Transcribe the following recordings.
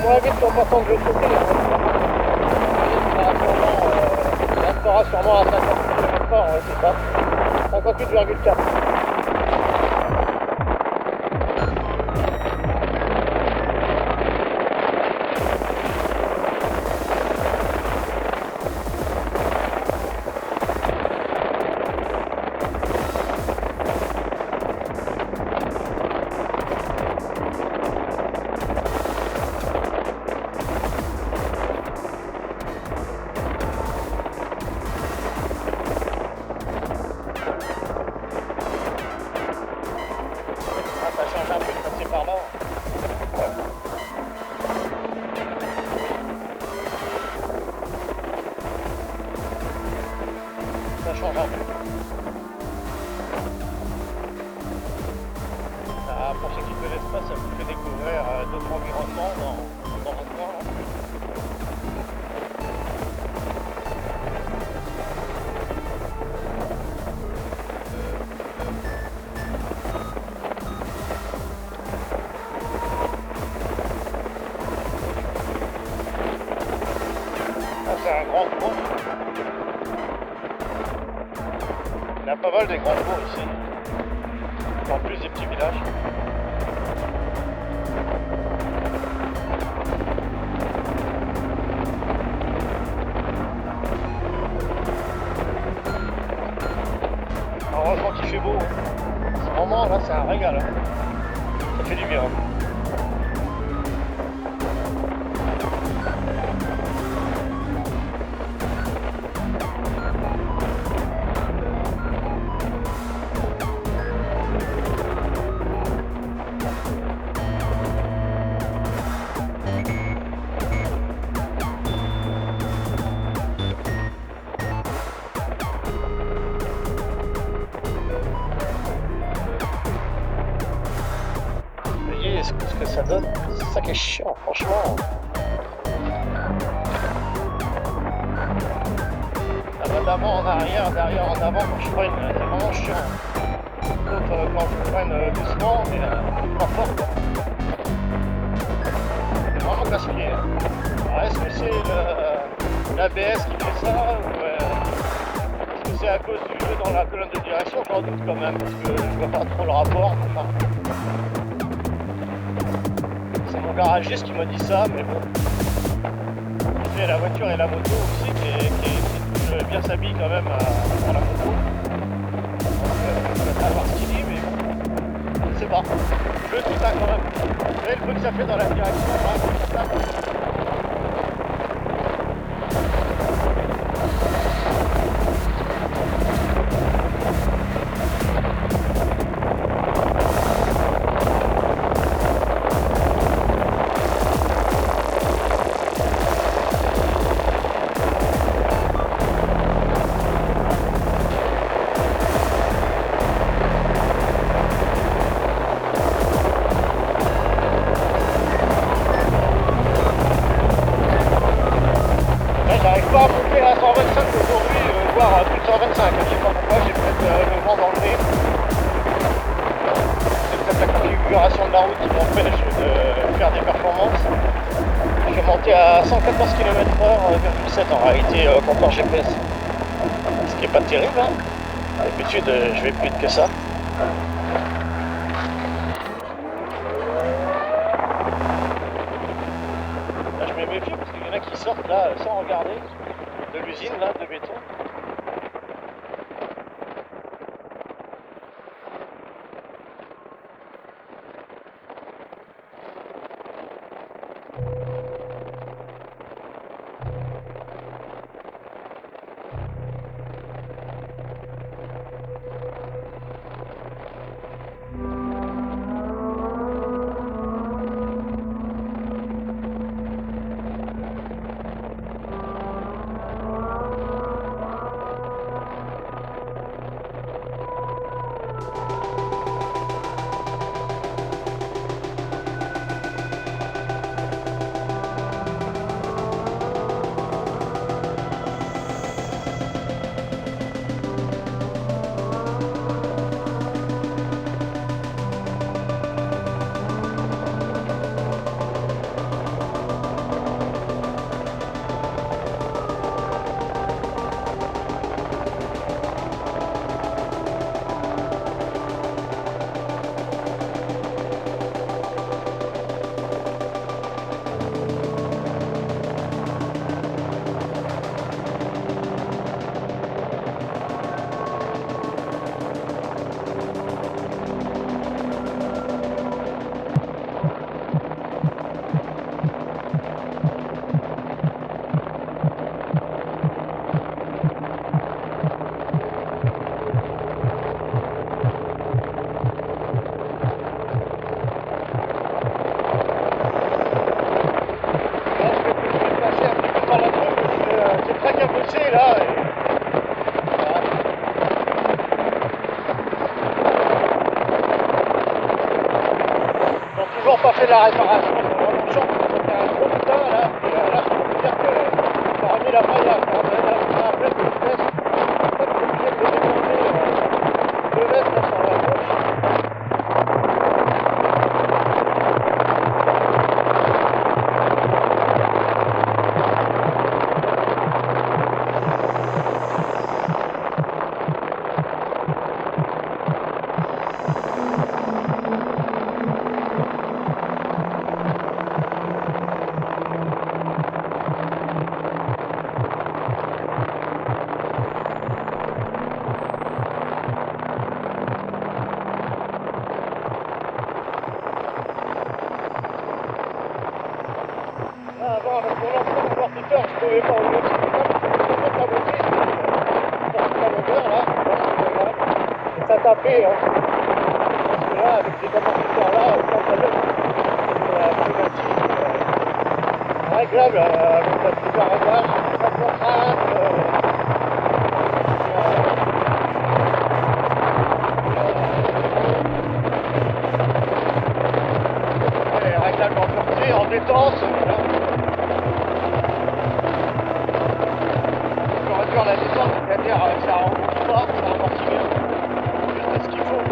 Moins vite pour pas que je saute. On sera sûrement à 50 km/h, ouais, c'est ça. 58,4. Ça change un peu. Pour ceux qui ne connaissent pas, ça vous fait découvrir d'autres environnements dans votre coin. C'est un grand cours. Il y a pas mal des grands cours ici. En plus des petits villages. Heureusement qu'il fait beau. Ce moment là c'est un régal. Ça fait du bien. Ce que ça donne, c'est ça qui est chiant, franchement. Ça va d'avant en arrière, derrière en avant quand je freine, c'est vraiment chiant. D'autres quand je freine doucement, mais pas fort. C'est vraiment casse-pied. Est-ce que c'est l'ABS qui fait ça ou est-ce que c'est à cause du jeu dans la colonne de direction? J'en doute quand même, parce que je vois pas trop le rapport. Enfin, c'est mon garagiste qui m'a dit ça, mais bon. Il y a la voiture et la moto aussi qui bien s'habille quand même dans la moto. Donc on va savoir ce qu'il dit, mais bon, je sais pas. Le tout quand même. Vous savez le bruit que ça fait dans la direction, hein, 17 en réalité compteur GPS. Ce qui est pas terrible, hein. D'habitude je vais plus vite que ça. Là je me méfie parce qu'il y en a qui sortent là sans regarder de l'usine là de béton. Là, et... voilà. Ils n'ont toujours pas fait la réparation sur le champ, c'était un gros putain là, et là je peux vous dire que ça a remis la paille à pleine de vitesse. En fait, c'est obligé de le démonter 2 mètres sur la gauche. Avant, avec mon ancien amortisseur, je ne pouvais pas rouler dessus comme ça, parce que je ne pouvais pas monter, c'était la longueur là, et ça tapait, hein. Parce que là, avec ces amortisseurs là, quand ça donne, c'est pneumatique, réglable, avec plusieurs réglages, pas de contrainte, réglable en portée, en détente, voilà. La descente, c'est-à-dire ça remonte pas, ça amortit bien, juste ce qu'il faut.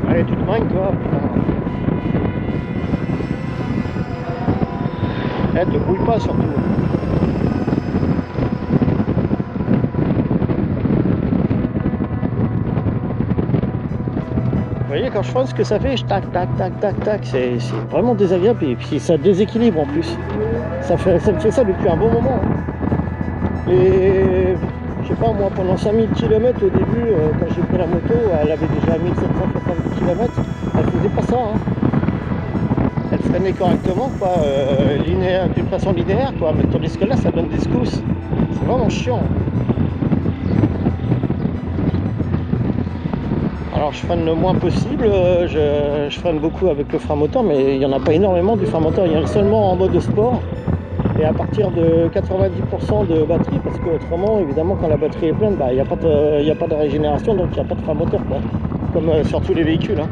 Allez, tu te manques toi, putain. Te bouille pas surtout. Vous voyez, quand je freine, ce que ça fait, je tac, tac, tac, tac, tac, c'est vraiment désagréable et puis ça déséquilibre en plus. Ça me fait ça depuis un bon moment. Hein. Et je sais pas, moi, pendant 5000 km au début, quand j'ai pris la moto, elle avait déjà 1770 km, elle faisait pas ça. Hein. Elle freinait correctement, quoi, d'une façon linéaire, quoi, mais tandis que là, ça donne des secousses. C'est vraiment chiant. Alors je freine le moins possible, je freine beaucoup avec le frein moteur, mais il n'y en a pas énormément du frein moteur, il y en a seulement en mode sport et à partir de 90% de batterie, parce que autrement évidemment quand la batterie est pleine, il n'y a pas de régénération, donc il n'y a pas de frein moteur, quoi. Comme sur tous les véhicules. Hein.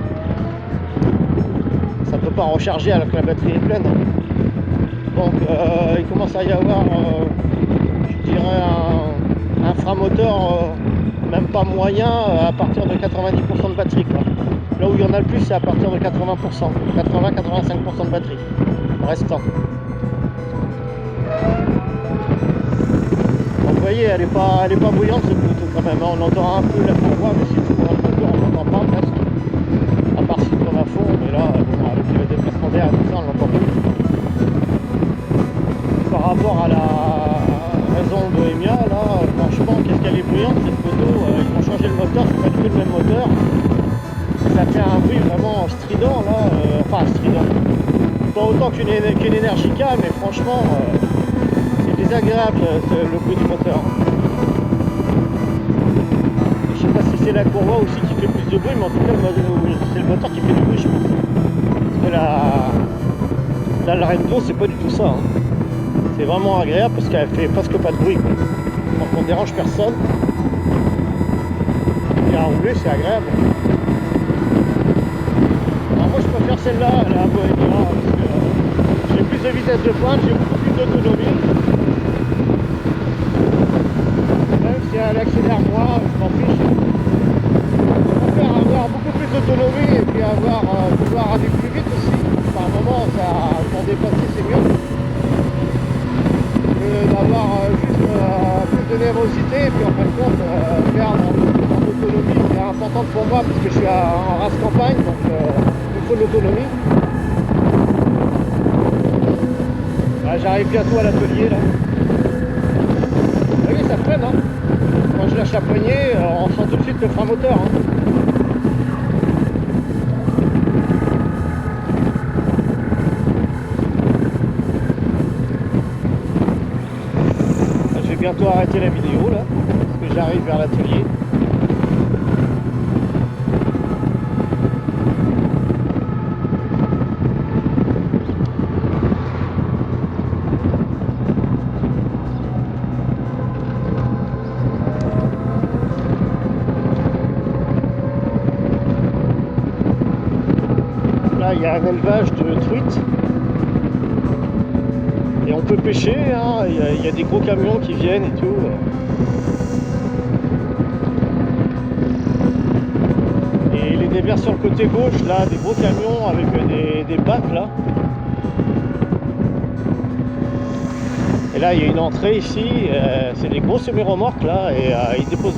Ça ne peut pas recharger alors que la batterie est pleine. Donc il commence à y avoir, je dirais, un frein moteur même pas moyen à partir de 90% de batterie, quoi. Là où il y en a le plus, c'est à partir de 80%, 80-85% de batterie restant. Donc vous voyez, elle est pas bruyante cette moto quand même, hein. On entend un peu la courroie, mais c'est tout, hein. Le moteur on n'entend pas presque, à part si on tourne à fond, mais là bon, avec le déplacement d'air et tout ça on l'entend plus. Par rapport à la raison Bohemia, là franchement qu'est-ce qu'elle est bruyante cette moto, ils ont changé le moteur, c'est pas du tout le même moteur, ça fait un bruit vraiment strident là, enfin strident, pas autant qu'une Energica, mais franchement c'est désagréable le bruit du moteur. Je sais pas si c'est la courroie aussi qui fait plus de bruit, mais en tout cas c'est le moteur qui fait du bruit, je pense. Parce que la Rendo c'est pas du tout ça, hein. C'est vraiment agréable parce qu'elle fait presque pas de bruit, quoi. Donc on dérange personne et à rouler c'est agréable. Alors moi je préfère celle-là, la Bohemia, parce que j'ai plus de vitesse de pointe, j'ai beaucoup plus d'autonomie. Même si elle accélère moins, je m'en fiche. Je préfère avoir beaucoup plus d'autonomie et puis pouvoir aller plus vite aussi. Par moment, pour dépasser c'est mieux. D'avoir juste plus de nervosité et puis en fin de compte perdre en autonomie, c'est important pour moi parce que je suis en race campagne, donc il me faut de l'autonomie. J'arrive bientôt à l'atelier là. Vous voyez, ça freine, hein. Quand je lâche la poignée, on sent tout de suite le frein moteur, hein. Je vais bientôt arrêter la vidéo là, parce que j'arrive vers l'atelier. Là, il y a un élevage de truites. Et on peut pêcher, hein. Il y a des gros camions qui viennent et tout. Et il est bien sur le côté gauche, là, des gros camions avec des bacs, là. Et là, il y a une entrée ici, c'est des gros semi-remorques, là, et ils déposent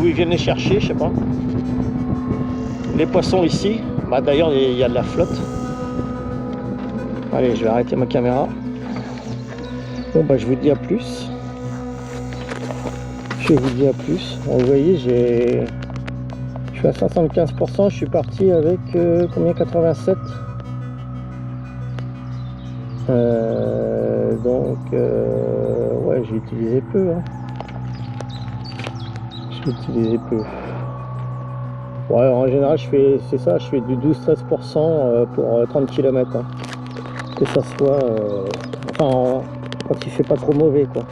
où ils viennent les chercher, je sais pas. Les poissons ici. Bah, d'ailleurs, il y a de la flotte. Allez, je vais arrêter ma caméra. Bon bah je vous dis à plus. Bon, vous voyez, je suis à 75%, je suis parti avec combien, 87. Donc ouais, j'ai utilisé peu, hein. Ouais, en général je fais du 12-13% pour 30 km, hein. Que ça soit enfin quand il fait pas trop mauvais, quoi.